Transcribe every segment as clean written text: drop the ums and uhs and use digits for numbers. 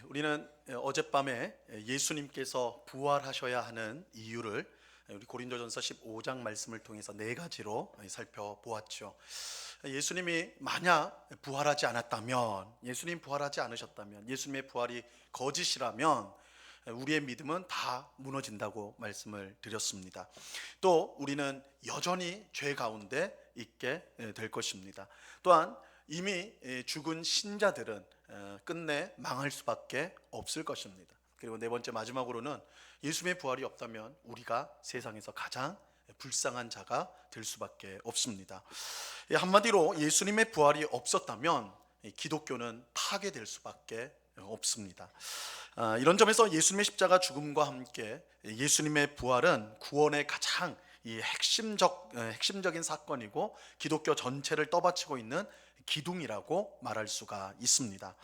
우리는 어젯밤에 예수님께서 부활하셔야 하는 이유를 우리 고린도전서 15장 말씀을 통해서 네 가지로 살펴보았죠. 예수님이 만약 부활하지 않았다면, 예수님 부활하지 않으셨다면, 예수님의 부활이 거짓이라면 우리의 믿음은 다 무너진다고 말씀을 드렸습니다. 또 우리는 여전히 죄 가운데 있게 될 것입니다. 또한 이미 죽은 신자들은 끝내 망할 수밖에 없을 것입니다. 그리고 네 번째 마지막으로는 예수님의 부활이 없다면 우리가 세상에서 가장 불쌍한 자가 될 수밖에 없습니다. 한마디로 예수님의 부활이 없었다면 기독교는 파괴될 수밖에 없습니다. 이런 점에서 예수님의 십자가 죽음과 함께 예수님의 부활은 구원의 가장 핵심적인 사건이고 기독교 전체를 떠받치고 있는 기둥이라고 말할 수가 있습니다.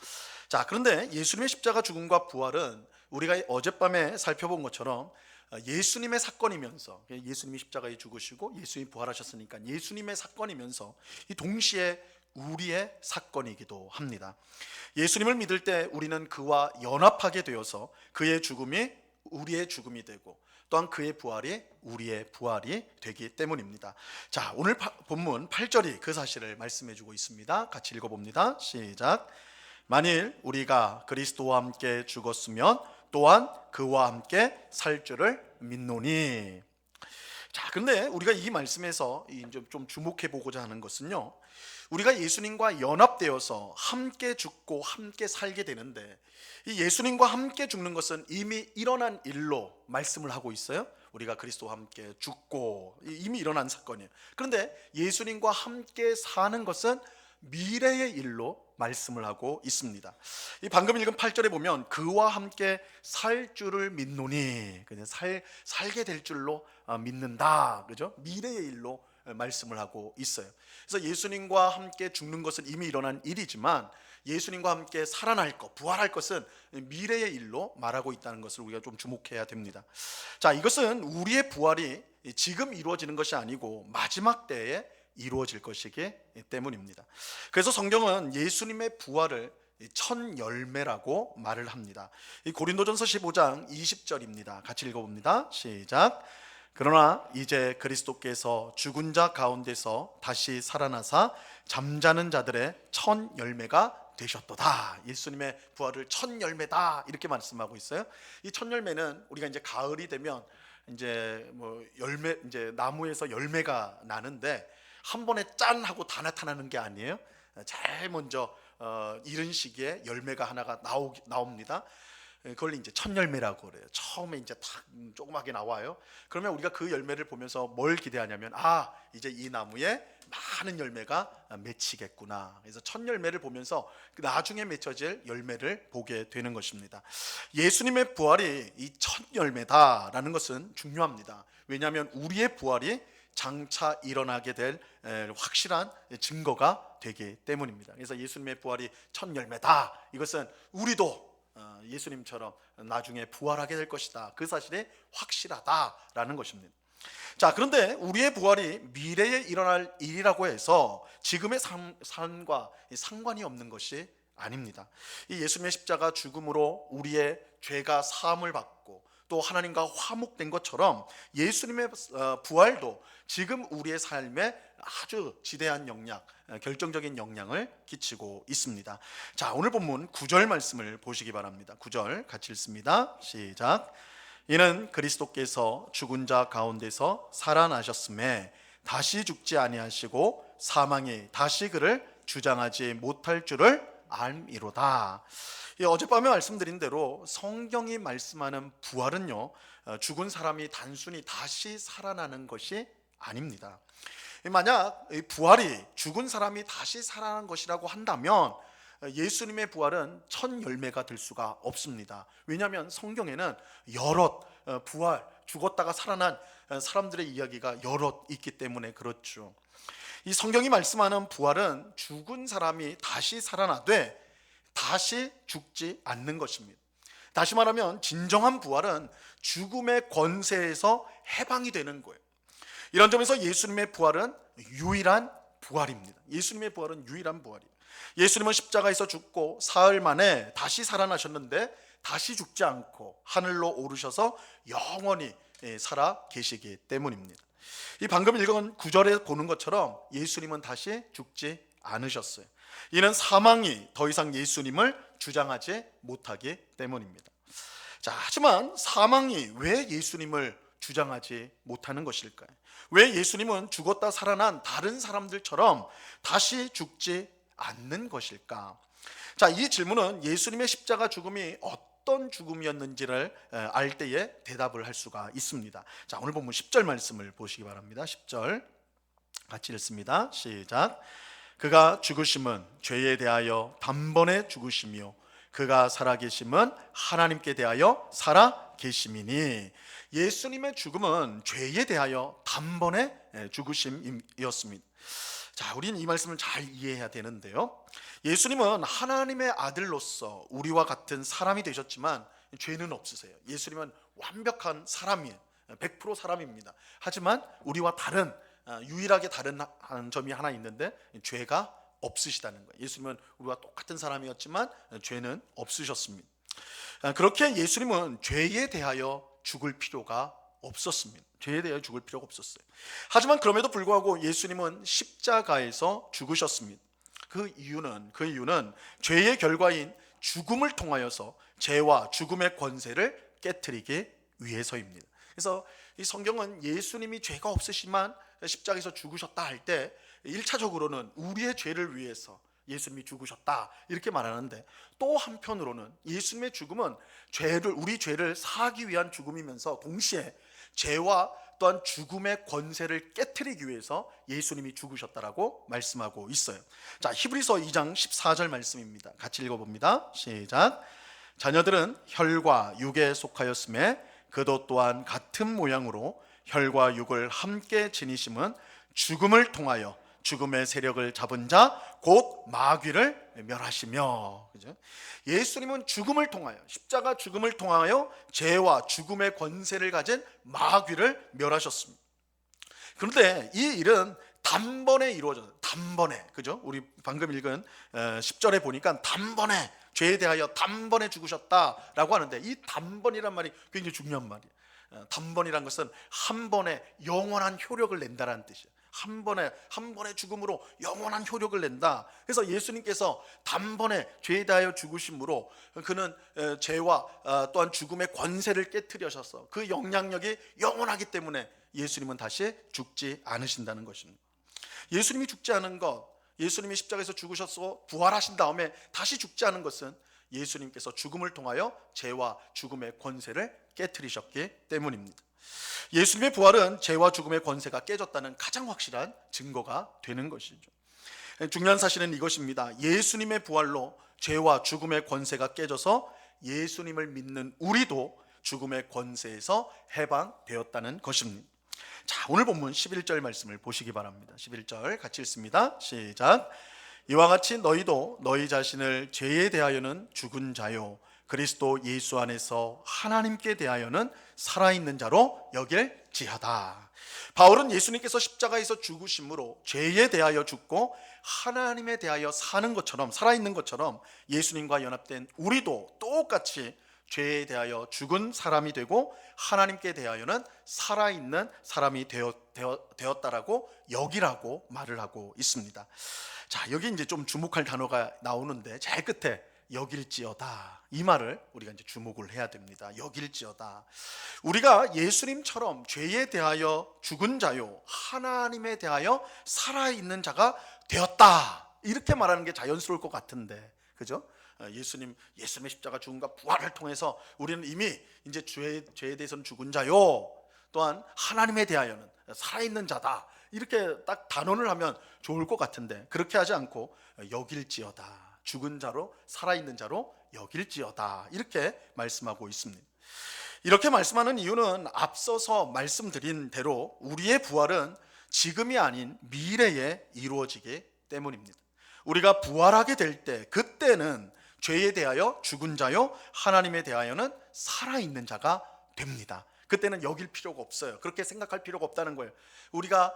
자, 그런데 예수님의 십자가 죽음과 부활은 우리가 어젯밤에 살펴본 것처럼 예수님의 사건이면서, 예수님이 십자가에 죽으시고 예수님이 부활하셨으니까 예수님의 사건이면서 이 동시에 우리의 사건이기도 합니다. 예수님을 믿을 때 우리는 그와 연합하게 되어서 그의 죽음이 우리의 죽음이 되고 또한 그의 부활이 우리의 부활이 되기 때문입니다. 자, 오늘 본문 8절이 그 사실을 말씀해 주고 있습니다. 같이 읽어봅니다. 시작. 만일 우리가 그리스도와 함께 죽었으면 또한 그와 함께 살 줄을 믿노니. 자, 근데 우리가 이 말씀에서 이제 좀 주목해 보고자 하는 것은요, 우리가 예수님과 연합되어서 함께 죽고 함께 살게 되는데, 이 예수님과 함께 죽는 것은 이미 일어난 일로 말씀을 하고 있어요. 우리가 그리스도와 함께 죽고 이미 일어난 사건이에요. 그런데 예수님과 함께 사는 것은 미래의 일로 말씀을 하고 있습니다. 이 방금 읽은 8절에 보면 그와 함께 살 줄을 믿노니, 그냥 살게 될 줄로 믿는다, 그죠? 미래의 일로 말씀을 하고 있어요. 그래서 예수님과 함께 죽는 것은 이미 일어난 일이지만 예수님과 함께 살아날 것, 부활할 것은 미래의 일로 말하고 있다는 것을 우리가 좀 주목해야 됩니다. 자, 이것은 우리의 부활이 지금 이루어지는 것이 아니고 마지막 때에 이루어질 것이기 때문입니다. 그래서 성경은 예수님의 부활을 첫 열매라고 말을 합니다. 이 고린도전서 15장 20절입니다. 같이 읽어봅니다. 시작. 그러나 이제 그리스도께서 죽은 자 가운데서 다시 살아나사 잠자는 자들의 첫 열매가 되셨도다. 예수님의 부활을 첫 열매다, 이렇게 말씀하고 있어요. 이 첫 열매는 우리가 이제 가을이 되면 이제 열매, 이제 나무에서 열매가 나는데 한 번에 짠 하고 다 나타나는 게 아니에요. 제일 먼저 이른 시기에 열매가 하나가 나옵니다. 그걸 이제 첫 열매라고 그래요. 처음에 이제 탁 조그맣게 나와요. 그러면 우리가 그 열매를 보면서 뭘 기대하냐면, 이제 이 나무에 많은 열매가 맺히겠구나. 그래서 첫 열매를 보면서 나중에 맺혀질 열매를 보게 되는 것입니다. 예수님의 부활이 이 첫 열매다라는 것은 중요합니다. 왜냐하면 우리의 부활이 장차 일어나게 될 확실한 증거가 되기 때문입니다. 그래서 예수님의 부활이 첫 열매다, 이것은 우리도 예수님처럼 나중에 부활하게 될 것이다, 그 사실이 확실하다라는 것입니다. 자, 그런데 우리의 부활이 미래에 일어날 일이라고 해서 지금의 삶과 상관이 없는 것이 아닙니다. 이 예수님의 십자가 죽음으로 우리의 죄가 사함을 받고 또 하나님과 화목된 것처럼 예수님의 부활도 지금 우리의 삶에 아주 지대한 영향, 결정적인 영향을 끼치고 있습니다. 자, 오늘 본문 9절 말씀을 보시기 바랍니다. 9절 같이 읽습니다. 시작. 이는 그리스도께서 죽은 자 가운데서 살아나셨음에 다시 죽지 아니하시고 사망이 다시 그를 주장하지 못할 줄을 알미로다. 어젯밤에 말씀드린 대로 성경이 말씀하는 부활은요, 죽은 사람이 단순히 다시 살아나는 것이 아닙니다. 만약 부활이 죽은 사람이 다시 살아난 것이라고 한다면 예수님의 부활은 첫 열매가 될 수가 없습니다. 왜냐하면 성경에는 여럿 부활, 죽었다가 살아난 사람들의 이야기가 여럿 있기 때문에 그렇죠. 이 성경이 말씀하는 부활은 죽은 사람이 다시 살아나되 다시 죽지 않는 것입니다. 다시 말하면 진정한 부활은 죽음의 권세에서 해방이 되는 거예요. 이런 점에서 예수님의 부활은 유일한 부활입니다. 예수님의 부활은 유일한 부활이에요. 예수님은 십자가에서 죽고 사흘 만에 다시 살아나셨는데 다시 죽지 않고 하늘로 오르셔서 영원히 살아 계시기 때문입니다. 이 방금 읽은 구절에 보는 것처럼 예수님은 다시 죽지 않으셨어요. 이는 사망이 더 이상 예수님을 주장하지 못하기 때문입니다. 자, 하지만 사망이 왜 예수님을 주장하지 못하는 것일까요? 왜 예수님은 죽었다 살아난 다른 사람들처럼 다시 죽지 않는 것일까? 자, 이 질문은 예수님의 십자가 죽음이 어떤 죽음이었는지를 알 때에 대답을 할 수가 있습니다. 자, 오늘 본문 10절 말씀을 보시기 바랍니다. 10절 같이 읽습니다. 시작. 그가 죽으심은 죄에 대하여 단번에 죽으시며 그가 살아계심은 하나님께 대하여 살아계심이니, 예수님의 죽음은 죄에 대하여 단번에 죽으심이었습니다. 자, 우리는 이 말씀을 잘 이해해야 되는데요, 예수님은 하나님의 아들로서 우리와 같은 사람이 되셨지만 죄는 없으세요. 예수님은 완벽한 사람이에요. 100% 사람입니다. 하지만 우리와 다른, 유일하게 다른 점이 하나 있는데 죄가 없으시다는 거예요. 예수님은 우리와 똑같은 사람이었지만 죄는 없으셨습니다. 그렇게 예수님은 죄에 대하여 죽을 필요가 없었습니다. 죄에 대하여 죽을 필요가 없었어요. 하지만 그럼에도 불구하고 예수님은 십자가에서 죽으셨습니다. 그 이유는 죄의 결과인 죽음을 통하여서 죄와 죽음의 권세를 깨트리기 위해서입니다. 그래서 이 성경은 예수님이 죄가 없으시만 십자가에서 죽으셨다 할 때 1차적으로는 우리의 죄를 위해서 예수님이 죽으셨다 이렇게 말하는데, 또 한편으로는 예수님의 죽음은 우리 죄를 사하기 위한 죽음이면서 동시에 죄와 또한 죽음의 권세를 깨트리기 위해서 예수님이 죽으셨다라고 말씀하고 있어요. 자, 히브리서 2장 14절 말씀입니다. 같이 읽어봅니다. 시작. 자녀들은 혈과 육에 속하였음에 그도 또한 같은 모양으로 혈과 육을 함께 지니심은 죽음을 통하여 죽음의 세력을 잡은 자 곧 마귀를 멸하시며. 그죠? 예수님은 죽음을 통하여, 십자가 죽음을 통하여 죄와 죽음의 권세를 가진 마귀를 멸하셨습니다. 그런데 이 일은 단번에 이루어져요. 단번에. 그죠? 우리 방금 읽은 10절에 보니까 단번에, 죄에 대하여 단번에 죽으셨다라고 하는데, 이 단번이란 말이 굉장히 중요한 말이에요. 단번이란 것은 한 번에 영원한 효력을 낸다라는 뜻이에요. 한 번에 죽음으로 영원한 효력을 낸다. 그래서 예수님께서 단번에 죄에 대하여 죽으심으로 그는 죄와 또한 죽음의 권세를 깨트리셔서 그 영향력이 영원하기 때문에 예수님은 다시 죽지 않으신다는 것입니다. 예수님이 죽지 않은 것, 예수님이 십자가에서 죽으셔서 부활하신 다음에 다시 죽지 않은 것은 예수님께서 죽음을 통하여 죄와 죽음의 권세를 깨트리셨기 때문입니다. 예수님의 부활은 죄와 죽음의 권세가 깨졌다는 가장 확실한 증거가 되는 것이죠. 중요한 사실은 이것입니다. 예수님의 부활로 죄와 죽음의 권세가 깨져서 예수님을 믿는 우리도 죽음의 권세에서 해방되었다는 것입니다. 자, 오늘 본문 11절 말씀을 보시기 바랍니다. 11절 같이 읽습니다. 시작. 이와 같이 너희도 너희 자신을 죄에 대하여는 죽은 자요 그리스도 예수 안에서 하나님께 대하여는 살아있는 자로 여길지어다. 바울은 예수님께서 십자가에서 죽으심으로 죄에 대하여 죽고 하나님에 대하여 사는 것처럼, 살아있는 것처럼 예수님과 연합된 우리도 똑같이 죄에 대하여 죽은 사람이 되고 하나님께 대하여는 살아있는 사람이 되었다라고 여기라고 말을 하고 있습니다. 자, 여기 이제 좀 주목할 단어가 나오는데 제일 끝에 여길지어다, 이 말을 우리가 이제 주목을 해야 됩니다. 여길지어다. 우리가 예수님처럼 죄에 대하여 죽은 자요 하나님에 대하여 살아있는 자가 되었다, 이렇게 말하는 게 자연스러울 것 같은데, 그죠? 예수님의 십자가 죽음과 부활을 통해서 우리는 이미 이제 죄에 대해서는 죽은 자요 또한 하나님에 대하여는 살아있는 자다, 이렇게 딱 단언을 하면 좋을 것 같은데 그렇게 하지 않고 여길지어다, 죽은 자로 살아있는 자로 여길지어다, 이렇게 말씀하고 있습니다. 이렇게 말씀하는 이유는 앞서서 말씀드린 대로 우리의 부활은 지금이 아닌 미래에 이루어지기 때문입니다. 우리가 부활하게 될 때, 그때는 죄에 대하여 죽은 자요 하나님에 대하여는 살아있는 자가 됩니다. 그때는 여길 필요가 없어요. 그렇게 생각할 필요가 없다는 거예요. 우리가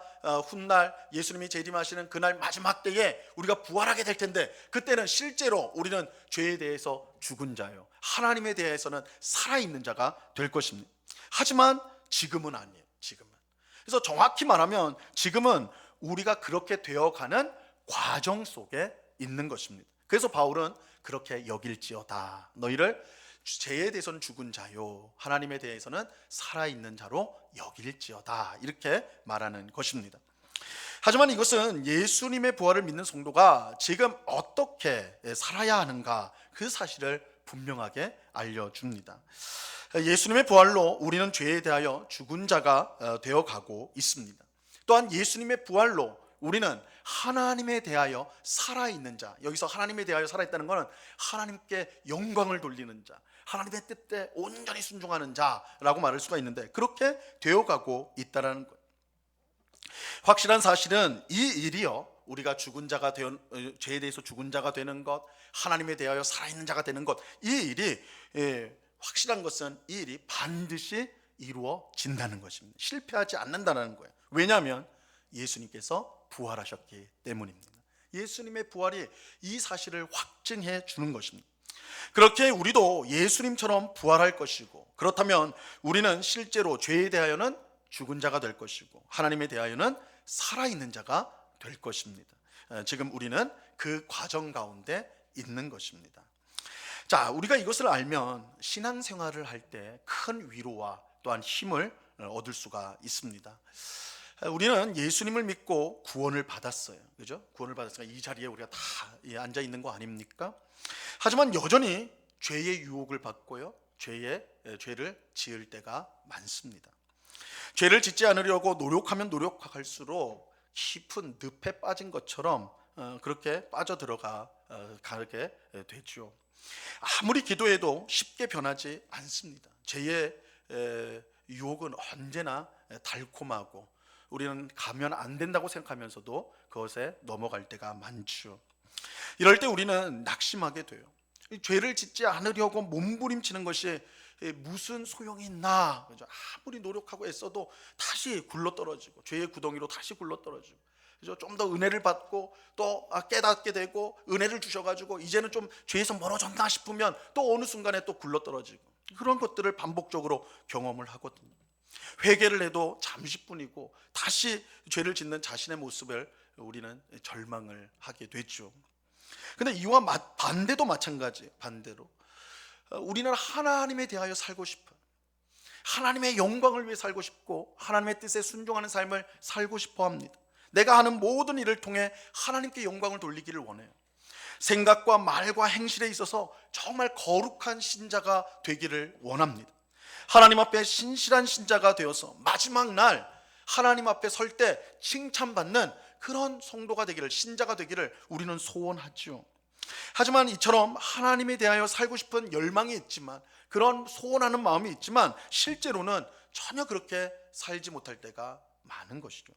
훗날 예수님이 재림하시는 그날 마지막 때에 우리가 부활하게 될 텐데, 그때는 실제로 우리는 죄에 대해서 죽은 자요, 하나님에 대해서는 살아있는 자가 될 것입니다. 하지만 지금은 아니에요. 지금은. 그래서 정확히 말하면 지금은 우리가 그렇게 되어가는 과정 속에 있는 것입니다. 그래서 바울은 그렇게 여길지어다. 너희를 죄에 대해서는 죽은 자요, 하나님에 대해서는 살아있는 자로 여길지어다. 이렇게 말하는 것입니다. 하지만 이것은 예수님의 부활을 믿는 성도가 지금 어떻게 살아야 하는가, 그 사실을 분명하게 알려줍니다. 예수님의 부활로 우리는 죄에 대하여 죽은 자가 되어가고 있습니다. 또한 예수님의 부활로 우리는 하나님에 대하여 살아있는 자, 여기서 하나님에 대하여 살아있다는 것은 하나님께 영광을 돌리는 자, 하나님의 뜻에 온전히 순종하는 자라고 말할 수가 있는데, 그렇게 되어가고 있다는 거예요. 확실한 사실은 이 일이요, 우리가 죽은 자가 죄에 대해서 죽은 자가 되는 것, 하나님에 대하여 살아있는 자가 되는 것, 이 일이 확실한 것은 이 일이 반드시 이루어진다는 것입니다. 실패하지 않는다는 거예요. 왜냐하면 예수님께서 부활하셨기 때문입니다. 예수님의 부활이 이 사실을 확증해 주는 것입니다. 그렇게 우리도 예수님처럼 부활할 것이고, 그렇다면 우리는 실제로 죄에 대하여는 죽은 자가 될 것이고, 하나님에 대하여는 살아있는 자가 될 것입니다. 지금 우리는 그 과정 가운데 있는 것입니다. 자, 우리가 이것을 알면 신앙생활을 할 때 큰 위로와 또한 힘을 얻을 수가 있습니다. 우리는 예수님을 믿고 구원을 받았어요. 그죠? 구원을 받았으니까 이 자리에 우리가 다 앉아 있는 거 아닙니까? 하지만 여전히 죄의 유혹을 받고요, 죄를 지을 때가 많습니다. 죄를 짓지 않으려고 노력하면 노력할수록 깊은 늪에 빠진 것처럼 그렇게 빠져들어가게 되죠. 아무리 기도해도 쉽게 변하지 않습니다. 죄의 유혹은 언제나 달콤하고 우리는 가면 안 된다고 생각하면서도 그것에 넘어갈 때가 많죠. 이럴 때 우리는 낙심하게 돼요. 죄를 짓지 않으려고 몸부림치는 것이 무슨 소용이 있나. 아무리 노력하고 애써도 다시 굴러떨어지고, 죄의 구덩이로 다시 굴러떨어지고, 좀 더 은혜를 받고 또 깨닫게 되고 은혜를 주셔가지고 이제는 좀 죄에서 멀어졌나 싶으면 또 어느 순간에 또 굴러떨어지고, 그런 것들을 반복적으로 경험을 하거든요. 회개를 해도 잠시뿐이고 다시 죄를 짓는 자신의 모습을 우리는 절망을 하게 되죠. 근데 이와 반대도 마찬가지예요. 반대로 우리는 하나님에 대하여 살고 싶어요. 하나님의 영광을 위해 살고 싶고 하나님의 뜻에 순종하는 삶을 살고 싶어 합니다. 내가 하는 모든 일을 통해 하나님께 영광을 돌리기를 원해요. 생각과 말과 행실에 있어서 정말 거룩한 신자가 되기를 원합니다. 하나님 앞에 신실한 신자가 되어서 마지막 날 하나님 앞에 설 때 칭찬받는 그런 성도가 되기를, 신자가 되기를 우리는 소원하죠. 하지만 이처럼 하나님에 대하여 살고 싶은 열망이 있지만, 그런 소원하는 마음이 있지만 실제로는 전혀 그렇게 살지 못할 때가 많은 것이죠.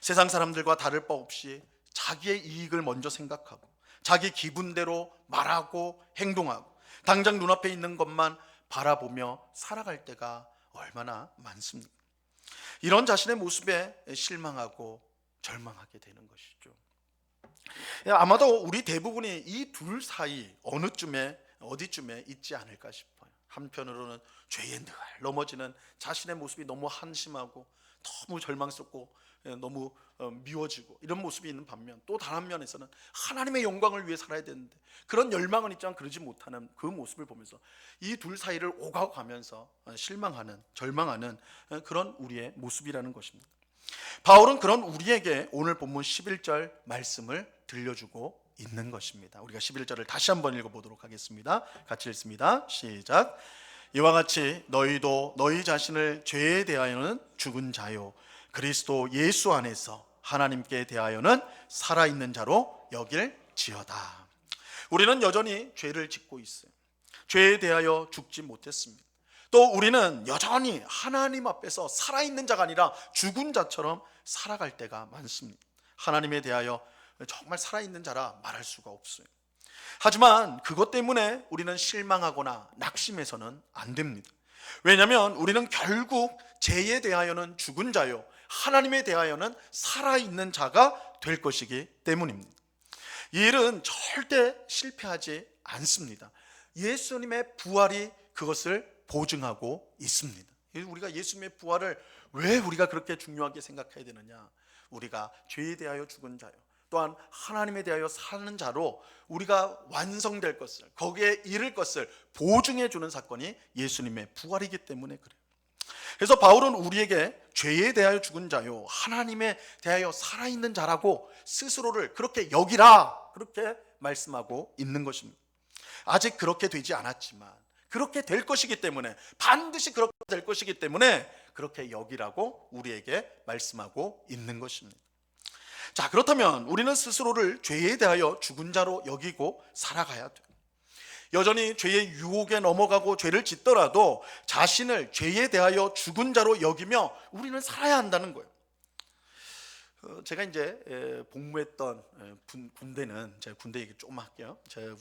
세상 사람들과 다를 바 없이 자기의 이익을 먼저 생각하고 자기 기분대로 말하고 행동하고 당장 눈앞에 있는 것만 바라보며 살아갈 때가 얼마나 많습니까? 이런 자신의 모습에 실망하고 절망하게 되는 것이죠. 아마도 우리 대부분이 이 둘 사이 어디쯤에 있지 않을까 싶어요. 한편으로는 죄에 늘 넘어지는 자신의 모습이 너무 한심하고 너무 절망스럽고 너무 미워지고 이런 모습이 있는 반면, 또 다른 한면에서는 하나님의 영광을 위해 살아야 되는데 그런 열망은 있지만 그러지 못하는 그 모습을 보면서 이 둘 사이를 오가가면서 실망하는, 절망하는 그런 우리의 모습이라는 것입니다. 바울은 그런 우리에게 오늘 본문 11절 말씀을 들려주고 있는 것입니다. 우리가 11절을 다시 한번 읽어보도록 하겠습니다. 같이 읽습니다. 시작. 이와 같이 너희도 너희 자신을 죄에 대하여는 죽은 자요 그리스도 예수 안에서 하나님께 대하여는 살아있는 자로 여길지어다. 우리는 여전히 죄를 짓고 있어요. 죄에 대하여 죽지 못했습니다. 또 우리는 여전히 하나님 앞에서 살아있는 자가 아니라 죽은 자처럼 살아갈 때가 많습니다. 하나님에 대하여 정말 살아있는 자라 말할 수가 없어요. 하지만 그것 때문에 우리는 실망하거나 낙심해서는 안 됩니다. 왜냐하면 우리는 결국 죄에 대하여는 죽은 자요, 하나님에 대하여는 살아있는 자가 될 것이기 때문입니다. 이 일은 절대 실패하지 않습니다. 예수님의 부활이 그것을 보증하고 있습니다. 우리가 예수님의 부활을 왜 우리가 그렇게 중요하게 생각해야 되느냐? 우리가 죄에 대하여 죽은 자요, 또한 하나님에 대하여 사는 자로 우리가 완성될 것을, 거기에 이를 것을 보증해 주는 사건이 예수님의 부활이기 때문에 그래요. 그래서 바울은 우리에게 죄에 대하여 죽은 자요, 하나님에 대하여 살아있는 자라고 스스로를 그렇게 여기라, 그렇게 말씀하고 있는 것입니다. 아직 그렇게 되지 않았지만 그렇게 될 것이기 때문에, 반드시 그렇게 될 것이기 때문에 그렇게 여기라고 우리에게 말씀하고 있는 것입니다. 자, 그렇다면 우리는 스스로를 죄에 대하여 죽은 자로 여기고 살아가야 돼요. 여전히 죄의 유혹에 넘어가고 죄를 짓더라도 자신을 죄에 대하여 죽은 자로 여기며 우리는 살아야 한다는 거예요. 제가 이제 복무했던 군대는, 제가 군대 얘기 조금 할게요. 제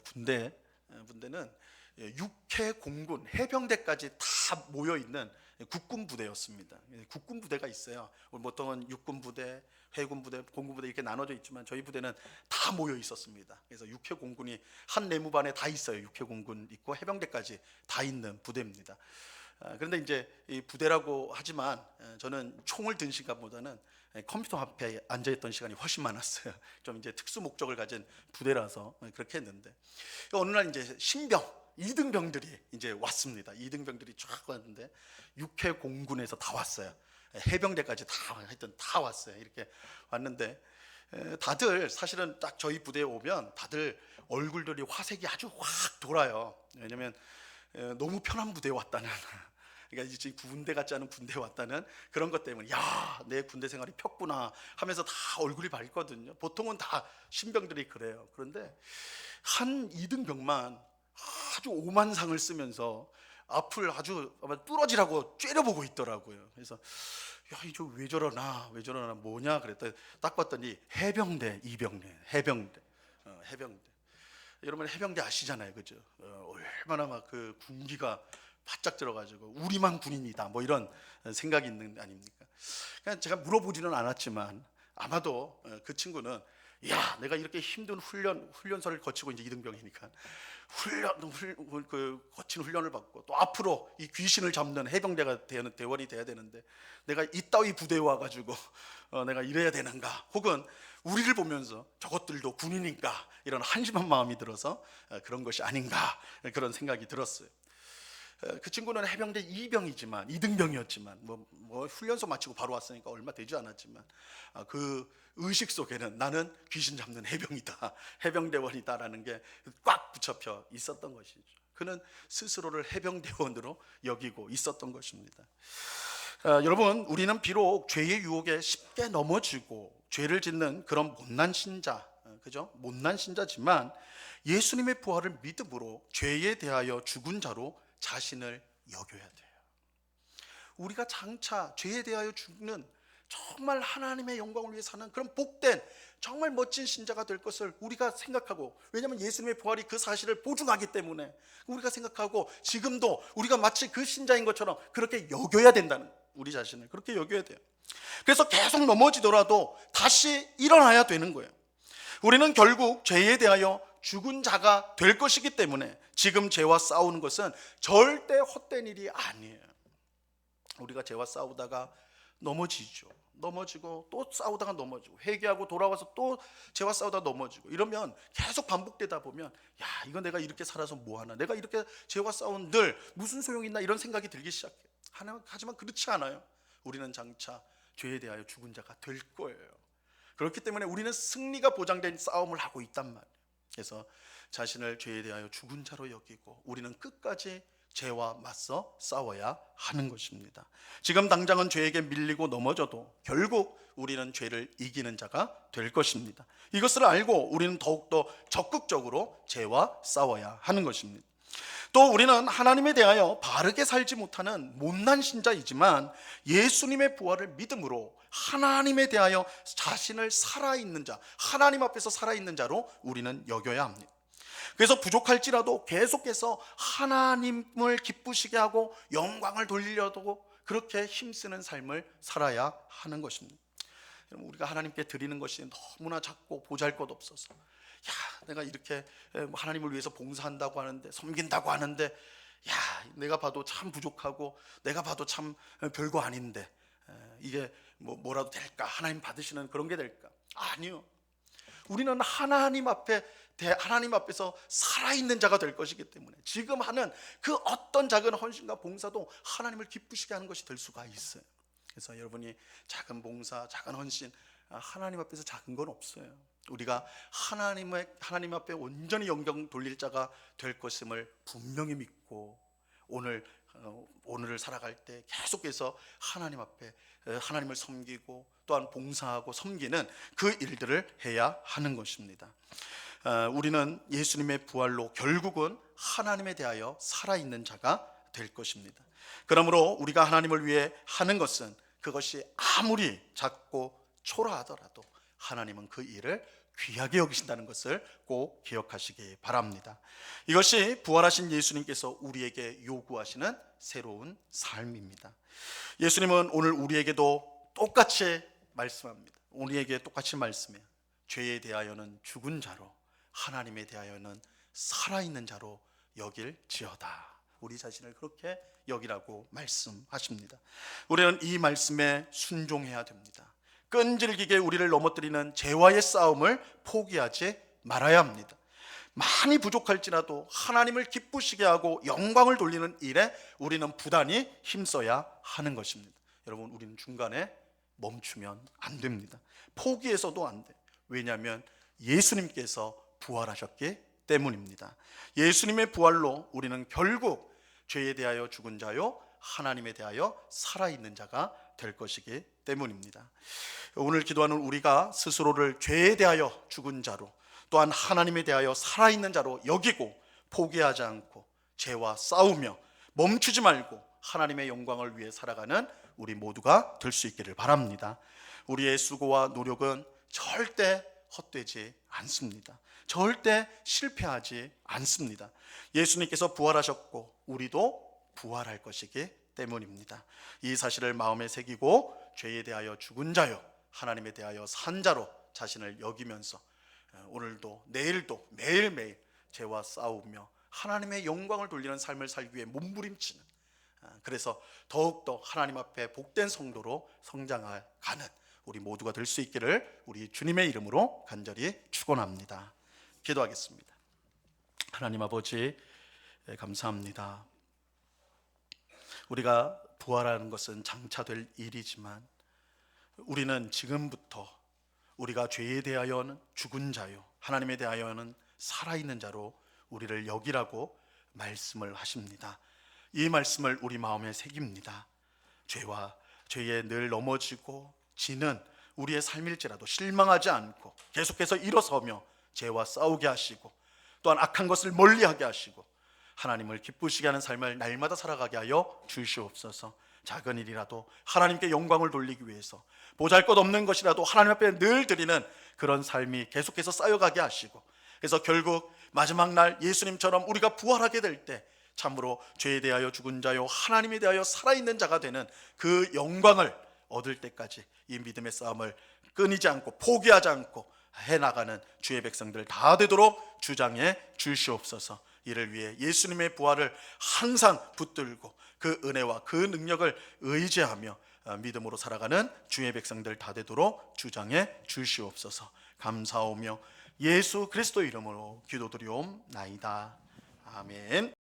군대는 육해 공군 해병대까지 다 모여 있는 국군 부대였습니다. 국군 부대가 있어요. 보통은 육군 부대, 해군 부대, 공군 부대 이렇게 나눠져 있지만 저희 부대는 다 모여 있었습니다. 그래서 육해 공군이 한 내무반에 다 있어요. 육해 공군 있고 해병대까지 다 있는 부대입니다. 그런데 이제 이 부대라고 하지만 저는 총을 든 시간보다는 컴퓨터 앞에 앉아 있던 시간이 훨씬 많았어요. 좀 이제 특수 목적을 가진 부대라서 그렇게 했는데, 어느 날 이제 신병 2등병들이 이제 왔습니다. 2등병들이 쫙 왔는데 육해 공군에서 다 왔어요. 해병대까지 다 왔어요. 이렇게 왔는데 다들 사실은 딱 저희 부대에 오면 다들 얼굴들이 화색이 아주 확 돌아요. 왜냐면 너무 편한 부대에 왔다는, 그러니까 지금 군대 같지 않은 군대에 왔다는 그런 것 때문에, 야, 내 군대 생활이 폈구나 하면서 다 얼굴이 밝거든요. 보통은 다 신병들이 그래요. 그런데 한 2등병만 아주 오만상을 쓰면서 앞을 아주 뚫어지라고 째려보고 있더라고요. 그래서 야, 이저 왜 저러나 뭐냐 그랬더니 딱 봤더니 해병대, 이병대, 해병대. 여러분 해병대 아시잖아요, 그죠? 얼마나 막 그 군기가 바짝 들어가지고 우리만 군인이다 뭐 이런 생각이 있는 거 아닙니까? 그냥 제가 물어보지는 않았지만 아마도 그 친구는, 야, 내가 이렇게 힘든 훈련소를 거치고 이제 2등병이니까 거친 훈련을 받고 또 앞으로 이 귀신을 잡는 해병대가 대원이 돼야 되는데 내가 이따위 부대에 와가지고 내가 이래야 되는가, 혹은 우리를 보면서 저것들도 군인인가 이런 한심한 마음이 들어서 그런 것이 아닌가 그런 생각이 들었어요. 그 친구는 해병대 2병이지만 2등병이었지만 뭐 훈련소 마치고 바로 왔으니까 얼마 되지 않았지만 그 의식 속에는 나는 귀신 잡는 해병이다, 해병대원이다라는 게 꽉 붙잡혀 있었던 것이죠. 그는 스스로를 해병대원으로 여기고 있었던 것입니다. 여러분, 우리는 비록 죄의 유혹에 쉽게 넘어지고 죄를 짓는 그런 못난 신자, 그죠? 못난 신자지만 예수님의 부활을 믿음으로 죄에 대하여 죽은 자로 자신을 여겨야 돼요. 우리가 장차 죄에 대하여 죽는 정말 하나님의 영광을 위해 사는 그런 복된 정말 멋진 신자가 될 것을 우리가 생각하고, 왜냐하면 예수님의 부활이 그 사실을 보증하기 때문에 우리가 생각하고 지금도 우리가 마치 그 신자인 것처럼 그렇게 여겨야 된다는, 우리 자신을 그렇게 여겨야 돼요. 그래서 계속 넘어지더라도 다시 일어나야 되는 거예요. 우리는 결국 죄에 대하여 죽은 자가 될 것이기 때문에 지금 죄와 싸우는 것은 절대 헛된 일이 아니에요. 우리가 죄와 싸우다가 넘어지고 또 싸우다가 넘어지고 회개하고 돌아와서 또 죄와 싸우다가 넘어지고 이러면 계속 반복되다 보면, 야, 이거 내가 이렇게 살아서 뭐하나, 내가 이렇게 죄와 싸운 늘 무슨 소용이 있나 이런 생각이 들기 시작해요. 하지만 그렇지 않아요. 우리는 장차 죄에 대하여 죽은 자가 될 거예요. 그렇기 때문에 우리는 승리가 보장된 싸움을 하고 있단 말이에요. 그래서 자신을 죄에 대하여 죽은 자로 여기고 우리는 끝까지 죄와 맞서 싸워야 하는 것입니다. 지금 당장은 죄에게 밀리고 넘어져도 결국 우리는 죄를 이기는 자가 될 것입니다. 이것을 알고 우리는 더욱더 적극적으로 죄와 싸워야 하는 것입니다. 또 우리는 하나님에 대하여 바르게 살지 못하는 못난 신자이지만 예수님의 부활을 믿음으로 하나님에 대하여 자신을 살아있는 자, 하나님 앞에서 살아있는 자로 우리는 여겨야 합니다. 그래서 부족할지라도 계속해서 하나님을 기쁘시게 하고 영광을 돌리려고 그렇게 힘쓰는 삶을 살아야 하는 것입니다. 우리가 하나님께 드리는 것이 너무나 작고 보잘것없어서, 내가 이렇게 하나님을 위해서 봉사한다고 하는데, 섬긴다고 하는데, 내가 봐도 참 부족하고 내가 봐도 참 별거 아닌데 이게 뭐라도 될까? 하나님 받으시는 그런 게 될까? 아니요. 우리는 하나님 앞에서 살아있는 자가 될 것이기 때문에 지금 하는 그 어떤 작은 헌신과 봉사도 하나님을 기쁘시게 하는 것이 될 수가 있어요. 그래서 여러분이 작은 봉사, 작은 헌신, 하나님 앞에서 작은 건 없어요. 우리가 하나님 앞에 온전히 영광 돌릴 자가 될 것임을 분명히 믿고 오늘을 살아갈 때 계속해서 하나님 앞에 하나님을 섬기고 또한 봉사하고 섬기는 그 일들을 해야 하는 것입니다. 우리는 예수님의 부활로 결국은 하나님에 대하여 살아있는 자가 될 것입니다. 그러므로 우리가 하나님을 위해 하는 것은 그것이 아무리 작고 초라하더라도 하나님은 그 일을 귀하게 여기신다는 것을 꼭 기억하시기 바랍니다. 이것이 부활하신 예수님께서 우리에게 요구하시는 새로운 삶입니다. 예수님은 오늘 우리에게도 똑같이 말씀합니다. 우리에게 똑같이 말씀해요. 죄에 대하여는 죽은 자로, 하나님에 대하여는 살아있는 자로 여길지어다. 우리 자신을 그렇게 여기라고 말씀하십니다. 우리는 이 말씀에 순종해야 됩니다. 끈질기게 우리를 넘어뜨리는 죄와의 싸움을 포기하지 말아야 합니다. 많이 부족할지라도 하나님을 기쁘시게 하고 영광을 돌리는 일에 우리는 부단히 힘써야 하는 것입니다. 여러분, 우리는 중간에 멈추면 안 됩니다. 포기해서도 안 돼요. 왜냐하면 예수님께서 부활하셨기 때문입니다. 예수님의 부활로 우리는 결국 죄에 대하여 죽은 자요, 하나님에 대하여 살아있는 자가 될 것이기 때문입니다. 오늘 기도하는 우리가 스스로를 죄에 대하여 죽은 자로, 또한 하나님에 대하여 살아있는 자로 여기고 포기하지 않고 죄와 싸우며 멈추지 말고 하나님의 영광을 위해 살아가는 우리 모두가 될 수 있기를 바랍니다. 우리의 수고와 노력은 절대 헛되지 않습니다. 절대 실패하지 않습니다. 예수님께서 부활하셨고 우리도 부활할 것이기 때문입니다. 이 사실을 마음에 새기고 죄에 대하여 죽은 자요, 하나님에 대하여 산 자로 자신을 여기면서 오늘도 내일도 매일매일 죄와 싸우며 하나님의 영광을 돌리는 삶을 살기 위해 몸부림치는, 그래서 더욱더 하나님 앞에 복된 성도로 성장하가는 우리 모두가 될 수 있기를 우리 주님의 이름으로 간절히 축원합니다. 기도하겠습니다. 하나님 아버지, 감사합니다. 우리가 부활하는 것은 장차 될 일이지만 우리는 지금부터 우리가 죄에 대하여는 죽은 자요, 하나님에 대하여는 살아있는 자로 우리를 여기라고 말씀을 하십니다. 이 말씀을 우리 마음에 새깁니다. 죄에 늘 넘어지고 지는 우리의 삶일지라도 실망하지 않고 계속해서 일어서며 죄와 싸우게 하시고 또한 악한 것을 멀리하게 하시고 하나님을 기쁘시게 하는 삶을 날마다 살아가게 하여 주시옵소서. 작은 일이라도 하나님께 영광을 돌리기 위해서, 보잘것없는 것이라도 하나님 앞에 늘 드리는 그런 삶이 계속해서 쌓여가게 하시고, 그래서 결국 마지막 날 예수님처럼 우리가 부활하게 될 때 참으로 죄에 대하여 죽은 자요, 하나님에 대하여 살아있는 자가 되는 그 영광을 얻을 때까지 이 믿음의 싸움을 끊이지 않고 포기하지 않고 해나가는 주의 백성들 다 되도록 주장해 주시옵소서. 이를 위해 예수님의 부활을 항상 붙들고 그 은혜와 그 능력을 의지하며 믿음으로 살아가는 주의 백성들 다 되도록 주장해 주시옵소서. 감사하며 예수 그리스도 이름으로 기도드리옵나이다. 아멘.